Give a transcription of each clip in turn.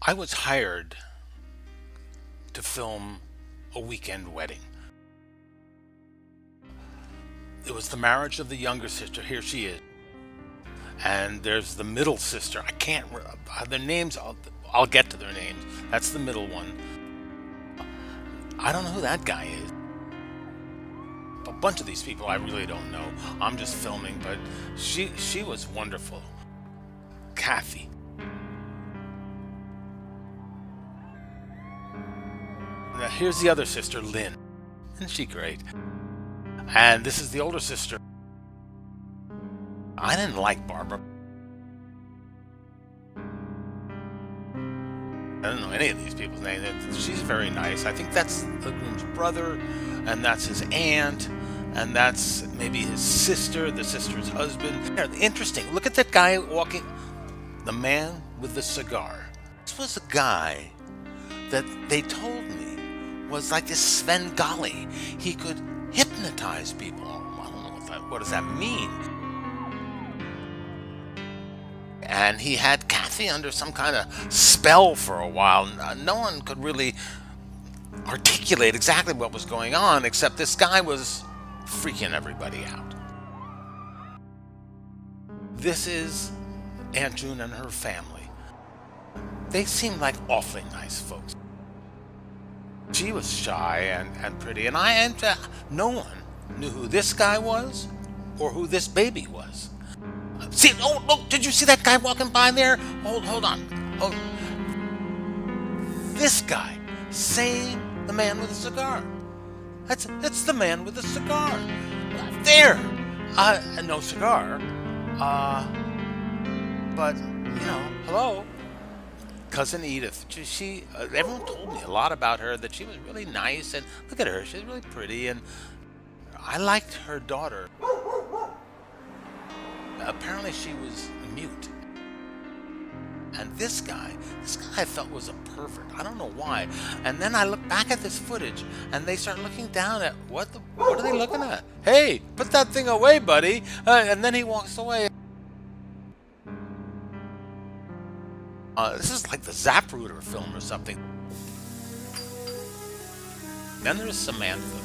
I was hired to film a weekend wedding. It was the marriage of the younger sister. Here she is. And there's the middle sister. I can't. Their names. I'll get to their names. That's the middle one. I don't know who that guy is. A bunch of these people I really don't know. I'm just filming, but she was wonderful. Cathy. Now here's the other sister, Lynn. Isn't she great? And this is the older sister. I didn't like Barbara. I don't know any of these people's names. She's very nice. I think that's the groom's brother, and that's his aunt, and that's maybe his sister, the sister's husband. Interesting. Look at that guy walking. The man with the cigar. This was a guy that they told me was like this Svengali. He could hypnotize people. I don't know what does that mean. And he had Cathy under some kind of spell for a while. No one could really articulate exactly what was going on, except this guy was freaking everybody out. This is Aunt June and her family. They seemed like awfully nice folks. She was shy and pretty, and no one knew who this guy was or who this baby was. See, oh, look, did you see that guy walking by there? Hold on. Oh, this guy, the man with a cigar. It's the man with the cigar. There. No cigar. But, hello. Cousin Edith. Everyone told me a lot about her, that she was really nice, and look at her, she's really pretty, and I liked her daughter. Apparently she was mute. And this guy I felt was a pervert. I don't know why. And then I look back at this footage, and they start looking down at what are they looking at? Hey, put that thing away, buddy. And then he walks away. This is like the Zapruder film or something. Then there's Samantha.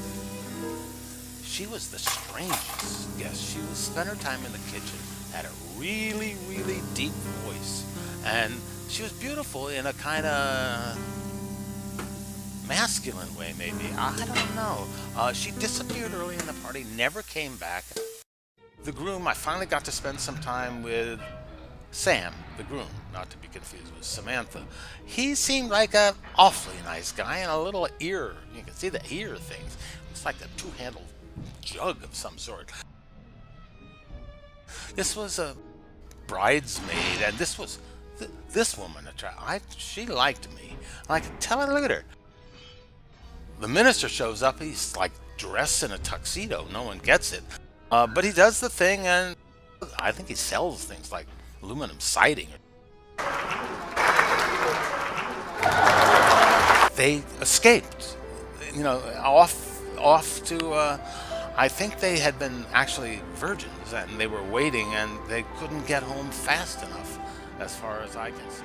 She was the strangest guest. She would spend her time in the kitchen, had a really, really deep voice, and she was beautiful in a kind of masculine way, maybe. I don't know. She disappeared early in the party, never came back. The groom, I finally got to spend some time with Sam, the groom, not to be confused with Samantha. He seemed like an awfully nice guy, and a little ear. You can see the ear things. It's like a two-handled jug of some sort. This was a bridesmaid, and this woman. She liked me. I could tell her. Look at her. The minister shows up. He's like dressed in a tuxedo. No one gets it, but he does the thing, and I think he sells things like aluminum siding. They escaped, off to. I think they had been actually virgins, and they were waiting, and they couldn't get home fast enough, as far as I can see.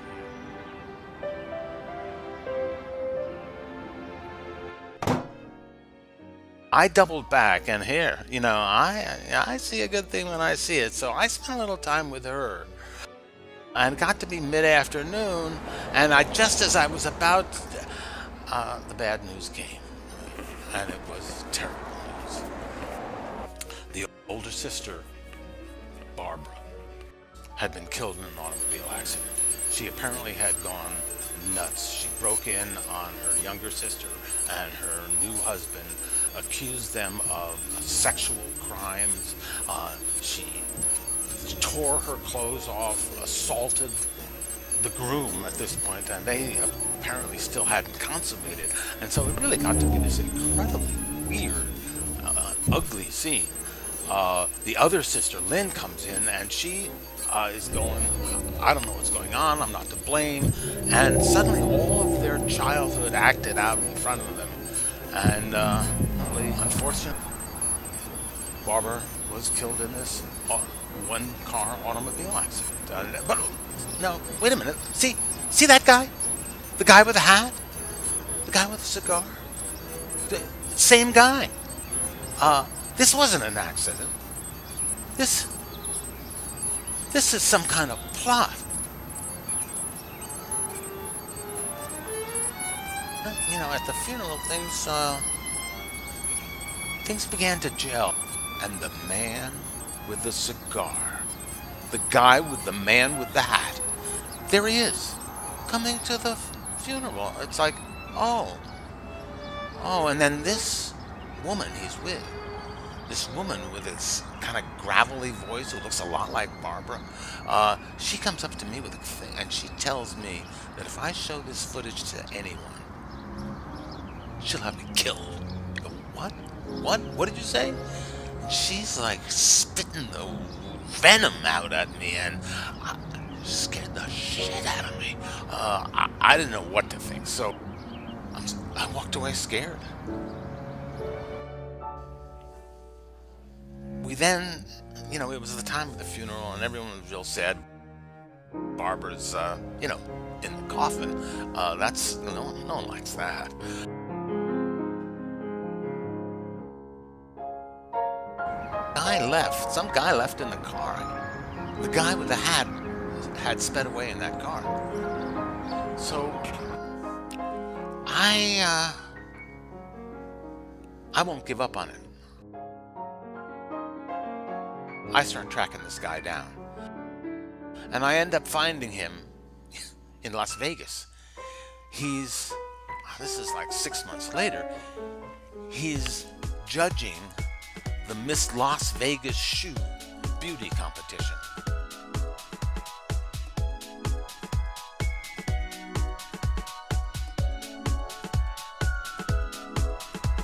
I doubled back, and here, I see a good thing when I see it, so I spent a little time with her, and got to be mid-afternoon, and just as I was about, the bad news came, and it was terrible. The older sister, Barbara, had been killed in an automobile accident. She apparently had gone nuts. She broke in on her younger sister and her new husband, accused them of sexual crimes. She tore her clothes off, assaulted the groom at this point, and they apparently still hadn't consummated. And so it really got to be this incredibly weird, ugly scene. The other sister, Lynn, comes in, and she is going, I don't know what's going on, I'm not to blame. And suddenly all of their childhood acted out in front of them. And unfortunately, Barbara was killed in this one-car automobile accident. But no, wait a minute. See that guy? The guy with the hat? The guy with the cigar? The same guy. This wasn't an accident. This this is some kind of plot. You know, at the funeral, things began to gel, and the man with the cigar, the guy with the man with the hat, there he is, coming to the funeral. It's like, oh, and then this woman he's with, this woman with this kind of gravelly voice who looks a lot like Barbara, she comes up to me with a thing, and she tells me that if I show this footage to anyone, she'll have me killed. I go, what? What did you say? And she's like spitting the venom out at me, and it scared the shit out of me. I didn't know what to think, so I walked away scared. We then, you know, it was the time of the funeral, and everyone was real sad. Barbara's, in the coffin. No one likes that. Some guy left in the car. The guy with the hat had sped away in that car. So I won't give up on it. I start tracking this guy down, and I end up finding him in Las Vegas. This is like 6 months later, he's judging the Miss Las Vegas shoe beauty competition.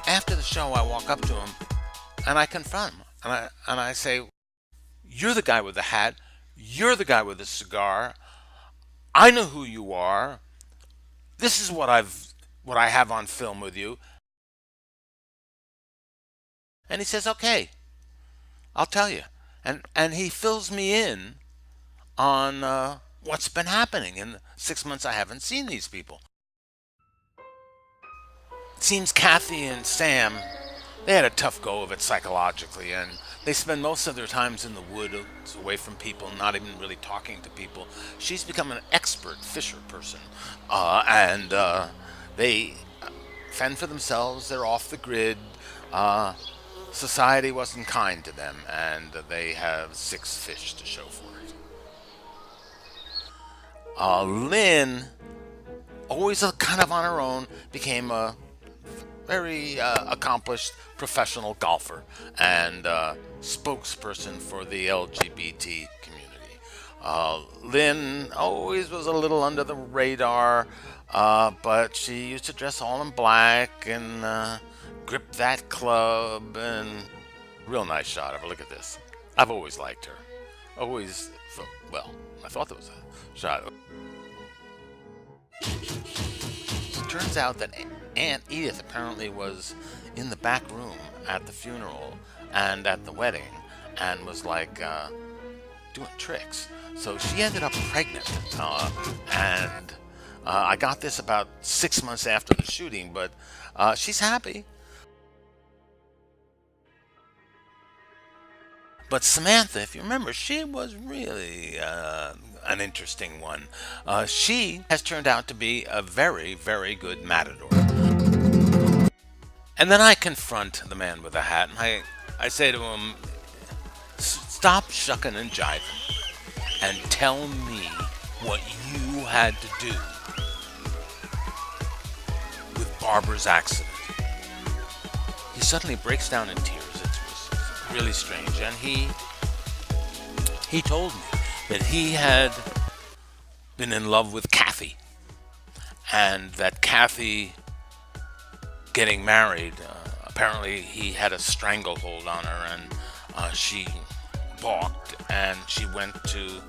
After the show, I walk up to him and I confront him, and I say, "You're the guy with the hat. You're the guy with the cigar. I know who you are. This is what I have on film with you." And he says, "Okay, I'll tell you." And he fills me in on what's been happening in the 6 months I haven't seen these people. It seems Cathy and Sam, they had a tough go of it psychologically, and they spend most of their times in the woods, away from people, not even really talking to people. She's become an expert fisher person, and they fend for themselves. They're off the grid. Society wasn't kind to them, and they have 6 fish to show for it. Lynn, always kind of on her own, became a very accomplished professional golfer and spokesperson for the LGBT community. Lynn always was a little under the radar, but she used to dress all in black and grip that club, and real nice shot of her. Look at this. I've always liked her. I thought there was a shot. It turns out that Aunt Edith apparently was in the back room at the funeral and at the wedding, and was like doing tricks. So she ended up pregnant, and I got this about 6 months after the shooting, but she's happy. But Samantha, if you remember, she was really an interesting one. She has turned out to be a very, very good matador. And then I confront the man with the hat, and I say to him, "Stop shucking and jiving, and tell me what you had to do with Barbara's accident." He suddenly breaks down in tears. Really strange, and he told me that he had been in love with Cathy, and that Cathy getting married, apparently he had a stranglehold on her, and she balked, and she went to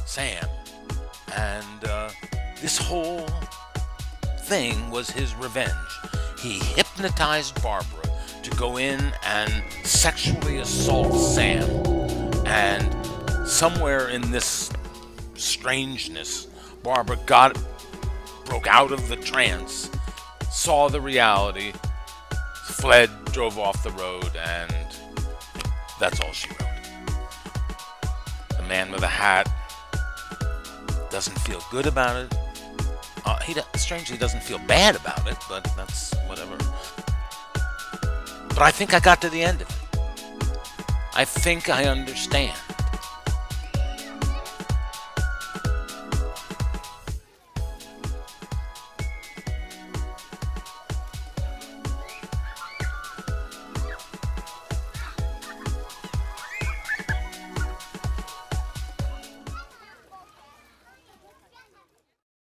Sam, and this whole thing was his revenge. He hypnotized Barbara to go in and sexually assault Sam, and somewhere in this strangeness, Barbara got broke out of the trance, saw the reality, fled, drove off the road, and that's all she wrote. The man with a hat doesn't feel good about it. He strangely doesn't feel bad about it, but that's whatever. But I think I got to the end of it. I think I understand.